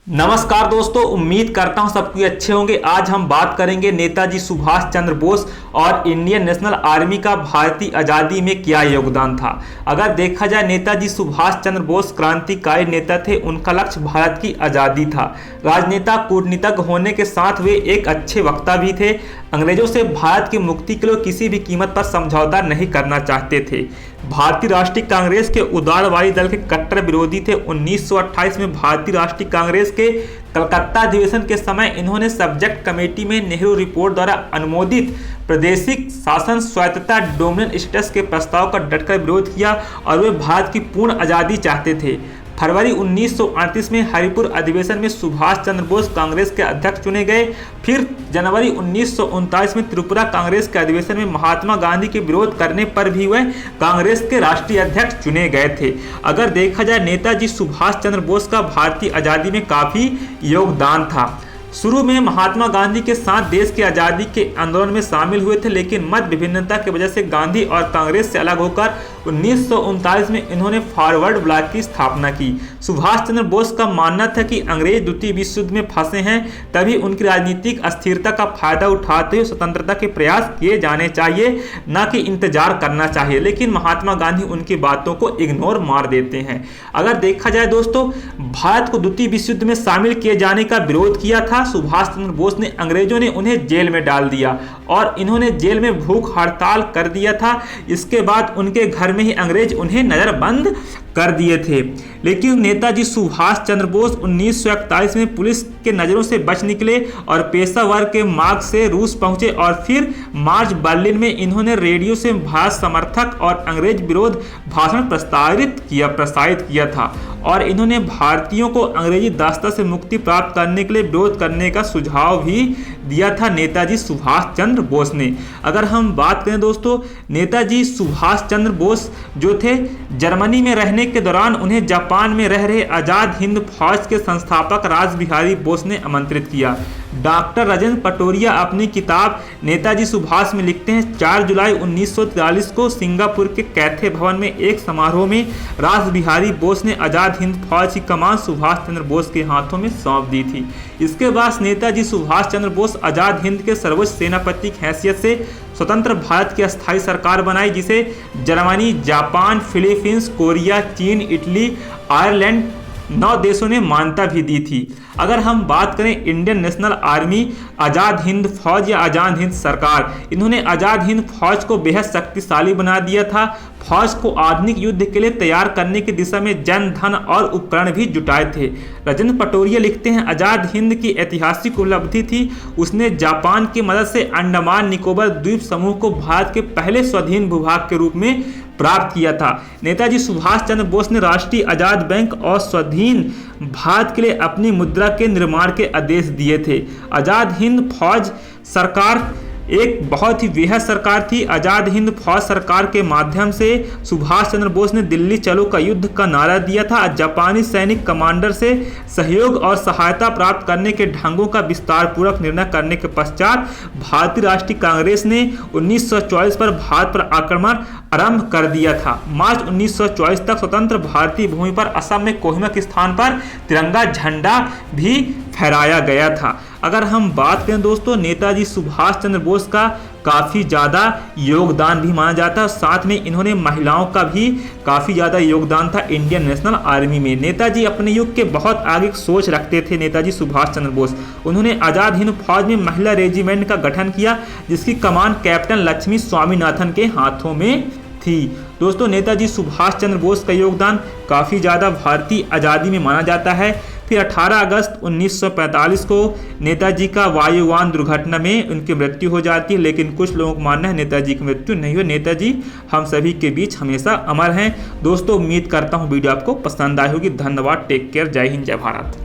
नमस्कार दोस्तों, उम्मीद करता हूं सबके अच्छे होंगे। आज हम बात करेंगे नेताजी सुभाष चंद्र बोस और इंडियन नेशनल आर्मी का भारतीय आज़ादी में क्या योगदान था। अगर देखा जाए, नेताजी सुभाष चंद्र बोस क्रांतिकारी नेता थे। उनका लक्ष्य भारत की आज़ादी था। राजनेता, कूटनीतिज्ञ होने के साथ वे एक अच्छे वक्ता भी थे। अंग्रेजों से भारत की मुक्ति के लिए किसी भी कीमत पर समझौता नहीं करना चाहते थे। भारतीय राष्ट्रीय कांग्रेस के उदारवादी दल के कट्टर विरोधी थे। 1928 में भारतीय राष्ट्रीय कांग्रेस के कलकत्ता अधिवेशन के समय इन्होंने सब्जेक्ट कमेटी में नेहरू रिपोर्ट द्वारा अनुमोदित प्रादेशिक शासन स्वायत्तता डोमिनियन स्टेट्स के प्रस्ताव का डटकर विरोध किया और वे भारत की पूर्ण आज़ादी चाहते थे। फरवरी 1938 में हरिपुर अधिवेशन में सुभाष चंद्र बोस कांग्रेस के अध्यक्ष चुने गए। फिर जनवरी 1939 में त्रिपुरा कांग्रेस के अधिवेशन में महात्मा गांधी के विरोध करने पर भी वह कांग्रेस के राष्ट्रीय अध्यक्ष चुने गए थे। अगर देखा जाए, नेताजी सुभाष चंद्र बोस का भारतीय आज़ादी में काफ़ी योगदान था। शुरू में महात्मा गांधी के साथ देश की आज़ादी के आंदोलन में शामिल हुए थे, लेकिन मत विभिन्नता की वजह से गांधी और कांग्रेस से अलग होकर 1939 में इन्होंने फॉरवर्ड ब्लॉक की स्थापना की। सुभाष चंद्र बोस का मानना था कि अंग्रेज द्वितीय विश्व युद्ध में फंसे हैं, तभी उनकी राजनीतिक अस्थिरता का फायदा उठाते हुए स्वतंत्रता के प्रयास किए जाने चाहिए, न कि इंतजार करना चाहिए। लेकिन महात्मा गांधी उनकी बातों को इग्नोर मार देते हैं। अगर देखा जाए दोस्तों, भारत को द्वितीय विश्व युद्ध में शामिल किए जाने का विरोध किया था। सुभाष चंद्र बोस ने अंग्रेजों ने उन्हें जेल में डाल दिया और इन्होंने जेल में भूख हड़ताल कर दिया था। इसके बाद उनके घर में ही अंग्रेज उन्हें नजरबंद कर दिए थे। लेकिन नेताजी सुभाष चंद्र बोस 1941 में पुलिस के नज़रों से बच निकले और पेशेवर के मार्ग से रूस पहुंचे और फिर मार्च बर्लिन में इन्होंने रेडियो से भारत समर्थक और अंग्रेज विरोध भाषण प्रसारित किया था और इन्होंने भारतीयों को अंग्रेजी दास्ता से मुक्ति प्राप्त करने के लिए विरोध करने का सुझाव भी दिया था नेताजी सुभाष चंद्र बोस ने। अगर हम बात करें दोस्तों, नेताजी सुभाष चंद्र बोस जो थे, जर्मनी में रहने के दौरान उन्हें जापान में रह रहे आज़ाद हिंद फौज के संस्थापक रासबिहारी बोस ने आमंत्रित किया। डॉक्टर राजेंद्र पटोरिया अपनी किताब नेताजी सुभाष में लिखते हैं, 4 जुलाई 1943 को सिंगापुर के कैथे भवन में एक समारोह में रासबिहारी बोस ने आज़ाद हिंद फौज की कमान सुभाष चंद्र बोस के हाथों में सौंप दी थी। इसके बाद नेताजी सुभाष चंद्र बोस आज़ाद हिंद के सर्वोच्च सेनापति की हैसियत से स्वतंत्र भारत की अस्थायी सरकार बनाई, जिसे जर्मनी, जापान, फिलीपींस, कोरिया, चीन, इटली, आयरलैंड 9 देशों ने मान्यता भी दी थी। अगर हम बात करें Indian national army, Azad Hind फौज या आज़ाद हिंद सरकार, इन्होंने आज़ाद हिंद फौज को बेहद शक्तिशाली बना दिया था। फौज को आधुनिक युद्ध के लिए तैयार करने की दिशा में जन, धन और उपकरण भी जुटाए थे। राजेंद्र पटोरिया लिखते हैं, आज़ाद हिंद की ऐतिहासिक उपलब्धि थी। उसने जापान की मदद से अंडमान निकोबार द्वीप समूह को भारत के पहले स्वाधीन भूभाग के रूप में प्राप्त किया था। नेताजी सुभाष चंद्र बोस ने राष्ट्रीय आज़ाद बैंक और स्वाधीन भारत के लिए अपनी मुद्रा के निर्माण के आदेश दिए थे। आज़ाद हिंद फौज सरकार एक बहुत ही वृहद सरकार थी। आज़ाद हिंद फौज सरकार के माध्यम से सुभाष चंद्र बोस ने दिल्ली चलो का युद्ध का नारा दिया था। जापानी सैनिक कमांडर से सहयोग और सहायता प्राप्त करने के ढंगों का विस्तार पूर्वक निर्णय करने के पश्चात भारतीय राष्ट्रीय कांग्रेस ने 1944 पर भारत पर आक्रमण आरंभ कर दिया था। मार्च 1944 तक स्वतंत्र भारतीय भूमि पर असम में कोहिमा के स्थान पर तिरंगा झंडा भी फहराया गया था। अगर हम बात करें दोस्तों, नेताजी सुभाष चंद्र बोस का काफ़ी ज़्यादा योगदान भी माना जाता है। साथ में इन्होंने महिलाओं का भी काफ़ी ज़्यादा योगदान था इंडियन नेशनल आर्मी में। नेताजी अपने युग के बहुत आगे सोच रखते थे। नेताजी सुभाष चंद्र बोस, उन्होंने आज़ाद हिंद फौज में महिला रेजिमेंट का गठन किया, जिसकी कमान कैप्टन लक्ष्मी स्वामीनाथन के हाथों में थी। दोस्तों, नेताजी सुभाष चंद्र बोस का योगदान काफ़ी ज़्यादा भारतीय आज़ादी में माना जाता है। फिर 18 अगस्त 1945 को नेताजी का वायुयान दुर्घटना में उनकी मृत्यु हो जाती है, लेकिन कुछ लोगों का मानना है नेताजी की मृत्यु नहीं हुई। नेताजी हम सभी के बीच हमेशा अमर हैं। दोस्तों, उम्मीद करता हूँ वीडियो आपको पसंद आई होगी। धन्यवाद, टेक केयर, जय हिंद, जय भारत।